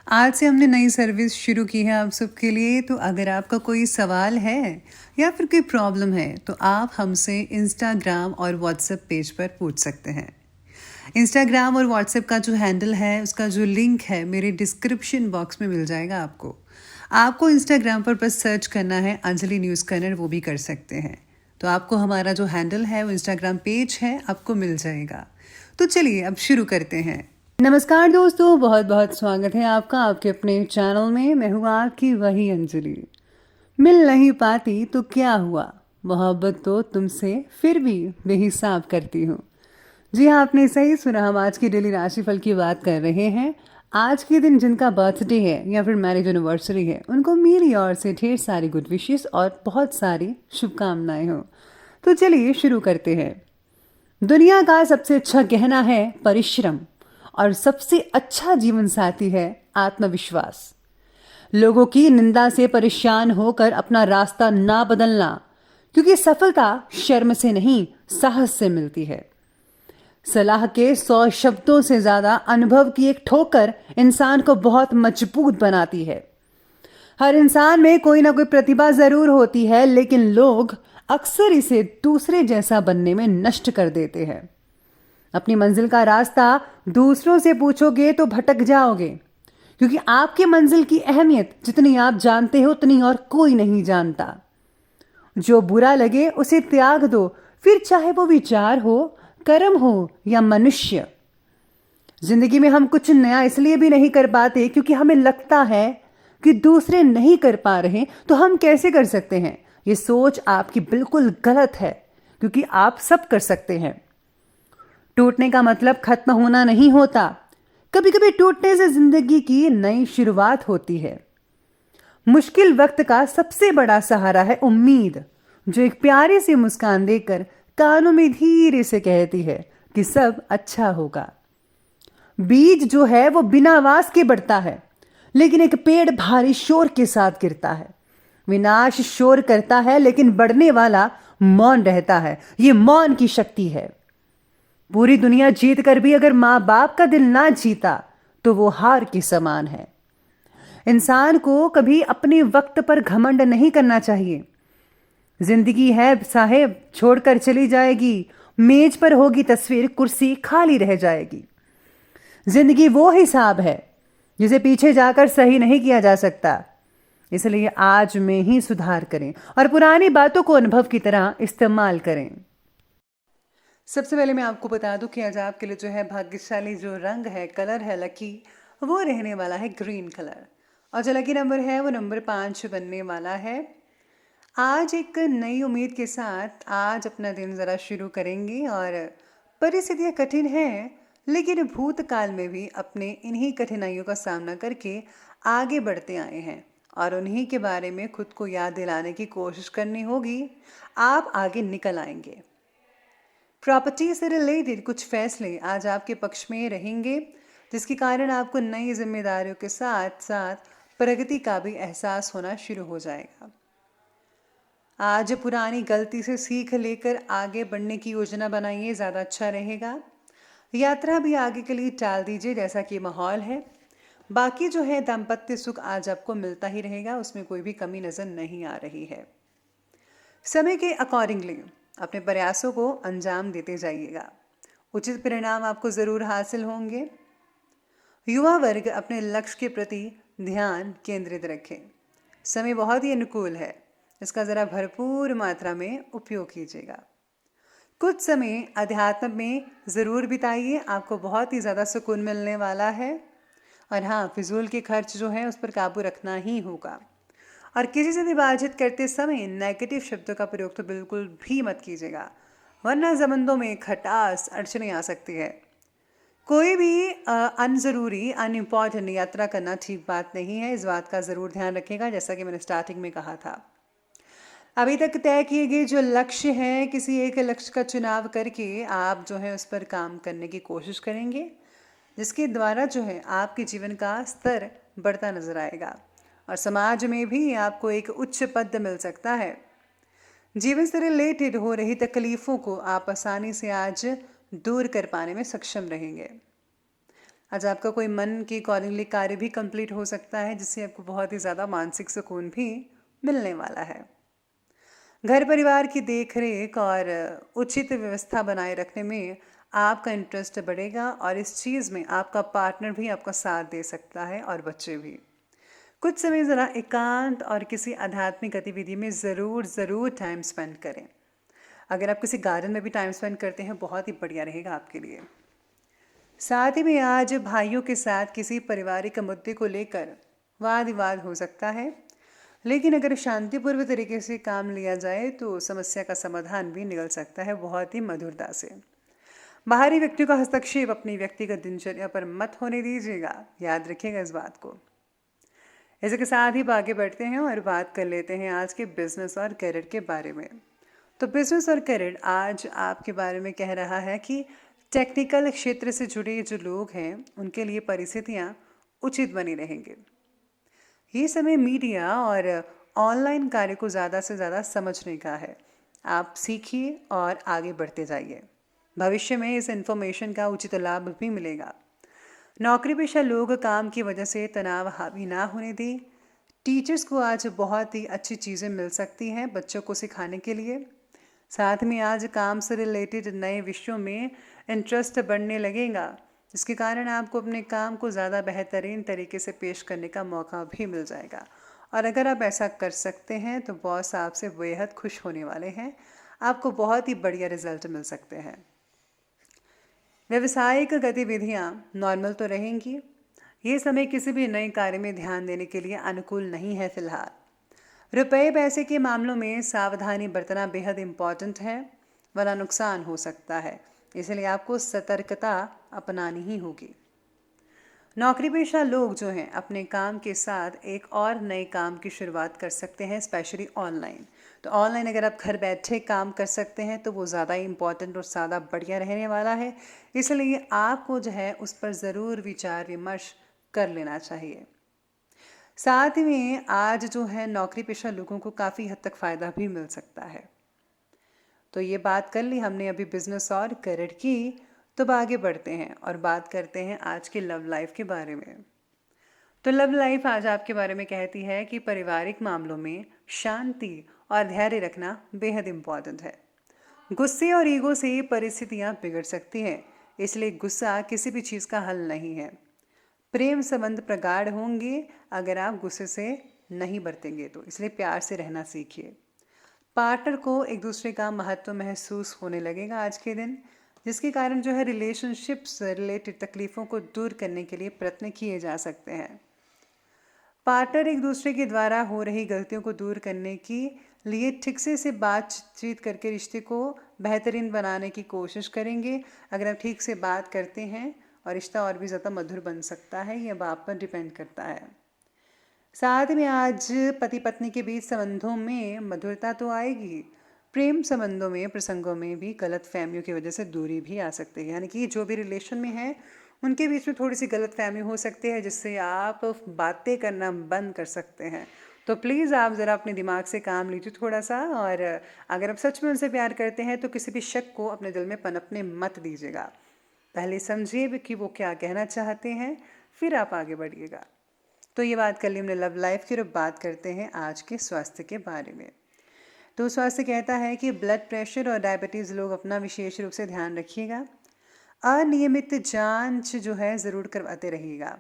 आज से हमने नई सर्विस शुरू की है आप सबके लिए। तो अगर आपका कोई सवाल है या फिर कोई प्रॉब्लम है तो आप हमसे इंस्टाग्राम और व्हाट्सएप पेज पर पूछ सकते हैं। इंस्टाग्राम और व्हाट्सएप का जो हैंडल है उसका जो लिंक है मेरे डिस्क्रिप्शन बॉक्स में मिल जाएगा आपको। आपको इंस्टाग्राम पर बस सर्च करना है अंजलि न्यूज़ कन्नड़, वो भी कर सकते हैं। तो आपको हमारा जो हैंडल है वो इंस्टाग्राम पेज है आपको मिल जाएगा। तो चलिए अब शुरू करते हैं। नमस्कार दोस्तों, बहुत बहुत स्वागत है आपका आपके अपने चैनल में। मैं हूँ आपकी वही अंजलि। मिल नहीं पाती तो क्या हुआ, मोहब्बत तो तुमसे फिर भी बेहिसाब करती हूँ। जी हाँ, आपने सही सुना। हम आज की डेली राशिफल की बात कर रहे हैं। आज के दिन जिनका बर्थडे है या फिर मैरिज एनिवर्सरी है उनको मेरी ओर से ढेर सारी गुड विशेस और बहुत सारी शुभकामनाएं हो। तो चलिए शुरू करते हैं। दुनिया का सबसे अच्छा गहना है परिश्रम और सबसे अच्छा जीवन साथी है आत्मविश्वास। लोगों की निंदा से परेशान होकर अपना रास्ता ना बदलना, क्योंकि सफलता शर्म से नहीं साहस से मिलती है। सलाह के 100 शब्दों से ज्यादा अनुभव की एक ठोकर इंसान को बहुत मजबूत बनाती है। हर इंसान में कोई ना कोई प्रतिभा जरूर होती है, लेकिन लोग अक्सर इसे दूसरे जैसा बनने में नष्ट कर देते हैं। अपनी मंजिल का रास्ता दूसरों से पूछोगे तो भटक जाओगे, क्योंकि आपकी मंजिल की अहमियत जितनी आप जानते हो उतनी और कोई नहीं जानता। जो बुरा लगे उसे त्याग दो, फिर चाहे वो विचार हो, कर्म हो या मनुष्य। जिंदगी में हम कुछ नया इसलिए भी नहीं कर पाते क्योंकि हमें लगता है कि दूसरे नहीं कर पा रहे तो हम कैसे कर सकते हैं। ये सोच आपकी बिल्कुल गलत है, क्योंकि आप सब कर सकते हैं। टूटने का मतलब खत्म होना नहीं होता। कभी कभी टूटने से जिंदगी की नई शुरुआत होती है। मुश्किल वक्त का सबसे बड़ा सहारा है उम्मीद, जो एक प्यारी सी मुस्कान देकर कानों में धीरे से कहती है कि सब अच्छा होगा। बीज जो है वो बिना आवाज के बढ़ता है, लेकिन एक पेड़ भारी शोर के साथ गिरता है। विनाश शोर करता है, लेकिन बढ़ने वाला मौन रहता है। ये मौन की शक्ति है। पूरी दुनिया जीत कर भी अगर मां बाप का दिल ना जीता तो वो हार के समान है। इंसान को कभी अपने वक्त पर घमंड नहीं करना चाहिए। जिंदगी है साहेब, छोड़कर चली जाएगी। मेज पर होगी तस्वीर, कुर्सी खाली रह जाएगी। जिंदगी वो हिसाब है जिसे पीछे जाकर सही नहीं किया जा सकता। इसलिए आज में ही सुधार करें और पुरानी बातों को अनुभव की तरह इस्तेमाल करें। सबसे पहले मैं आपको बता दूं कि आज आपके लिए जो है भाग्यशाली जो रंग है, कलर है लकी, वो रहने वाला है ग्रीन कलर। और जो लकी नंबर है वो नंबर 5 बनने वाला है। आज एक नई उम्मीद के साथ आज अपना दिन ज़रा शुरू करेंगे और परिस्थितियाँ कठिन हैं, लेकिन भूतकाल में भी अपने इन्हीं कठिनाइयों का सामना करके आगे बढ़ते आए हैं और उन्हीं के बारे में खुद को याद दिलाने की कोशिश करनी होगी। आप आगे निकल आएंगे। प्रॉपर्टी से रिलेटेड कुछ फैसले आज आपके पक्ष में रहेंगे, जिसके कारण आपको नई जिम्मेदारियों के साथ साथ प्रगति का भी एहसास होना शुरू हो जाएगा। आज पुरानी गलती से सीख लेकर आगे बढ़ने की योजना बनाइए, ज़्यादा अच्छा रहेगा। यात्रा भी आगे के लिए टाल दीजिए जैसा कि माहौल है। बाकी जो है दाम्पत्य सुख आज आपको मिलता ही रहेगा, उसमें कोई भी कमी नज़र नहीं आ रही है। समय के अकॉर्डिंगली अपने प्रयासों को अंजाम देते जाइएगा, उचित परिणाम आपको ज़रूर हासिल होंगे। युवा वर्ग अपने लक्ष्य के प्रति ध्यान केंद्रित रखें। समय बहुत ही अनुकूल है, इसका ज़रा भरपूर मात्रा में उपयोग कीजिएगा। कुछ समय अध्यात्म में ज़रूर बिताइए, आपको बहुत ही ज़्यादा सुकून मिलने वाला है। और हाँ, फिजूल के खर्च जो है उस पर काबू रखना ही होगा। और किसी से भी बातचीत करते समय नेगेटिव शब्दों का प्रयोग तो बिल्कुल भी मत कीजिएगा, वरना संबंधों में खटास अड़चने आ सकती है। कोई भी अनजरूरी अनइम्पॉर्टेंट यात्रा करना ठीक बात नहीं है, इस बात का ज़रूर ध्यान रखिएगा, जैसा कि मैंने स्टार्टिंग में कहा था। अभी तक तय किए गए जो लक्ष्य हैं, किसी एक लक्ष्य का चुनाव करके आप जो है उस पर काम करने की कोशिश करेंगे, जिसके द्वारा जो है आपके जीवन का स्तर बढ़ता नजर आएगा और समाज में भी आपको एक उच्च पद मिल सकता है। जीवन से रिलेटेड हो रही तकलीफों को आप आसानी से आज दूर कर पाने में सक्षम रहेंगे। आज आपका कोई मन के अकॉर्डिंगली कार्य भी कंप्लीट हो सकता है, जिससे आपको बहुत ही ज़्यादा मानसिक सुकून भी मिलने वाला है। घर परिवार की देख-रेख और उचित व्यवस्था बनाए रखने में आपका इंटरेस्ट बढ़ेगा और इस चीज़ में आपका पार्टनर भी आपका साथ दे सकता है और बच्चे भी। कुछ समय ज़रा एकांत और किसी आध्यात्मिक गतिविधि में ज़रूर टाइम स्पेंड करें। अगर आप किसी गार्डन में भी टाइम स्पेंड करते हैं, बहुत ही बढ़िया रहेगा आपके लिए। साथ ही में आज भाइयों के साथ किसी पारिवारिक मुद्दे को लेकर वाद विवाद हो सकता है, लेकिन अगर शांतिपूर्व तरीके से काम लिया जाए तो समस्या का समाधान भी निकल सकता है बहुत ही मधुरता से। बाहरी व्यक्तियों का हस्तक्षेप अपनी व्यक्तिगत दिनचर्या पर मत होने दीजिएगा, याद रखिएगा इस बात को। इसी के साथ ही आगे बढ़ते हैं और बात कर लेते हैं आज के बिजनेस और करियर के बारे में। तो बिजनेस और करियर आज आपके बारे में कह रहा है कि टेक्निकल क्षेत्र से जुड़े जो लोग हैं उनके लिए परिस्थितियां उचित बनी रहेंगी। ये समय मीडिया और ऑनलाइन कार्य को ज़्यादा से ज़्यादा समझने का है। आप सीखिए और आगे बढ़ते जाइए। भविष्य में इस इन्फॉर्मेशन का उचित लाभ भी मिलेगा। नौकरी पेशा लोग काम की वजह से तनाव हावी ना होने दें। टीचर्स को आज बहुत ही अच्छी चीज़ें मिल सकती हैं बच्चों को सिखाने के लिए। साथ में आज काम से रिलेटेड नए विषयों में इंटरेस्ट बढ़ने लगेगा, जिसके कारण आपको अपने काम को ज़्यादा बेहतरीन तरीके से पेश करने का मौका भी मिल जाएगा। और अगर आप ऐसा कर सकते हैं तो बॉस आपसे बेहद खुश होने वाले हैं। आपको बहुत ही बढ़िया रिजल्ट मिल सकते हैं। व्यावसायिक गतिविधियां नॉर्मल तो रहेंगी। ये समय किसी भी नए कार्य में ध्यान देने के लिए अनुकूल नहीं है फिलहाल। रुपए पैसे के मामलों में सावधानी बरतना बेहद इम्पॉर्टेंट है, वरना नुकसान हो सकता है। इसलिए आपको सतर्कता अपनानी ही होगी। नौकरी पेशा लोग जो हैं अपने काम के साथ एक और नए काम की शुरुआत कर सकते हैं, स्पेशली ऑनलाइन। तो ऑनलाइन अगर आप घर बैठे काम कर सकते हैं तो वो ज़्यादा इम्पॉर्टेंट और ज़्यादा बढ़िया रहने वाला है। इसलिए आपको जो है उस पर ज़रूर विचार विमर्श कर लेना चाहिए। साथ ही में आज जो है नौकरी पेशा लोगों को काफ़ी हद तक फ़ायदा भी मिल सकता है। तो ये बात कर ली हमने अभी बिजनेस और करियर की। तो अब आगे बढ़ते हैं और बात करते हैं आज की लव लाइफ के बारे में। तो लव लाइफ आज आपके बारे में कहती है कि पारिवारिक मामलों में शांति और धैर्य रखना बेहद इम्पॉर्टेंट है। गुस्से और ईगो से परिस्थितियां बिगड़ सकती हैं, इसलिए गुस्सा किसी भी चीज़ का हल नहीं है। प्रेम संबंध प्रगाढ़ होंगे अगर आप गुस्से से नहीं बरतेंगे तो, इसलिए प्यार से रहना सीखिए। पार्टनर को एक दूसरे का महत्व महसूस होने लगेगा आज के दिन, जिसके कारण जो है रिलेशनशिप्स रिलेटेड तकलीफ़ों को दूर करने के लिए प्रयत्न किए जा सकते हैं। पार्टनर एक दूसरे के द्वारा हो रही गलतियों को दूर करने के लिए ठीक से बातचीत करके रिश्ते को बेहतरीन बनाने की कोशिश करेंगे। अगर आप ठीक से बात करते हैं और रिश्ता और भी ज़्यादा मधुर बन सकता है, ये अब आप पर डिपेंड करता है। साथ में आज पति पत्नी के बीच संबंधों में मधुरता तो आएगी, प्रेम संबंधों में प्रसंगों में भी गलत फहमियों की वजह से दूरी भी आ सकती है। यानी कि जो भी रिलेशन में है उनके बीच में थोड़ी सी गलत फहमी हो सकती है, जिससे आप बातें करना बंद कर सकते हैं। तो प्लीज़ आप ज़रा अपने दिमाग से काम लीजिए थोड़ा सा, और अगर आप सच में उनसे प्यार करते हैं तो किसी भी शक को अपने दिल में पनपने मत दीजिएगा। पहले समझिए कि वो क्या कहना चाहते हैं, फिर आप आगे बढ़िएगा। तो ये बात कर ली हमने लव लाइफ की, और अब बात करते हैं आज के स्वास्थ्य के बारे में। तो स्वास्थ्य कहता है कि ब्लड प्रेशर और डायबिटीज़ लोग अपना विशेष रूप से ध्यान रखिएगा। अनियमित जांच जो है ज़रूर करवाते रहिएगा।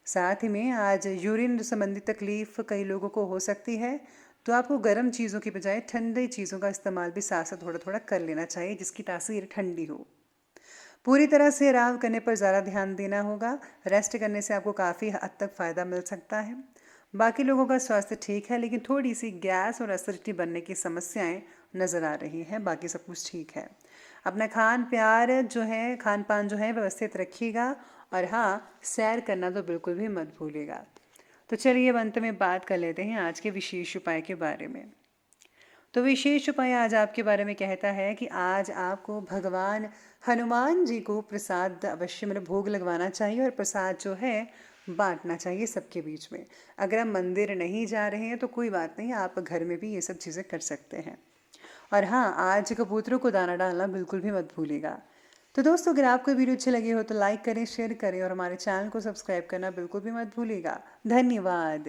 साथ ही में आज यूरिन संबंधी तकलीफ कई लोगों को हो सकती है, तो आपको गर्म चीज़ों की बजाय ठंडी चीज़ों का इस्तेमाल भी साथ साथ थोड़ा थोड़ा कर लेना चाहिए, जिसकी तासीर ठंडी हो। पूरी तरह से आराम करने पर ज़्यादा ध्यान देना होगा। रेस्ट करने से आपको काफ़ी हद तक फ़ायदा मिल सकता है। बाकी लोगों का स्वास्थ्य ठीक है, लेकिन थोड़ी सी गैस और एसिडिटी बनने की समस्याएं नज़र आ रही हैं। बाकी सब कुछ ठीक है। अपना खान पान जो है व्यवस्थित रखिएगा, और हाँ, सैर करना तो बिल्कुल भी मत भूलिएगा। तो चलिए अब अंत में बात कर लेते हैं आज के विशेष उपाय के बारे में। तो विशेष उपाय आज आपके बारे में कहता है कि आज आपको भगवान हनुमान जी को प्रसाद अवश्य भोग लगवाना चाहिए, और प्रसाद जो है बांटना चाहिए सबके बीच में। अगर आप मंदिर नहीं जा रहे हैं तो कोई बात नहीं, आप घर में भी ये सब चीज़ें कर सकते हैं। और हाँ, आज कबूतरों को दाना डालना बिल्कुल भी मत भूलिएगा। तो दोस्तों, अगर आपको वीडियो अच्छी लगी हो तो लाइक करें, शेयर करें और हमारे चैनल को सब्सक्राइब करना बिल्कुल भी मत भूलिएगा। धन्यवाद।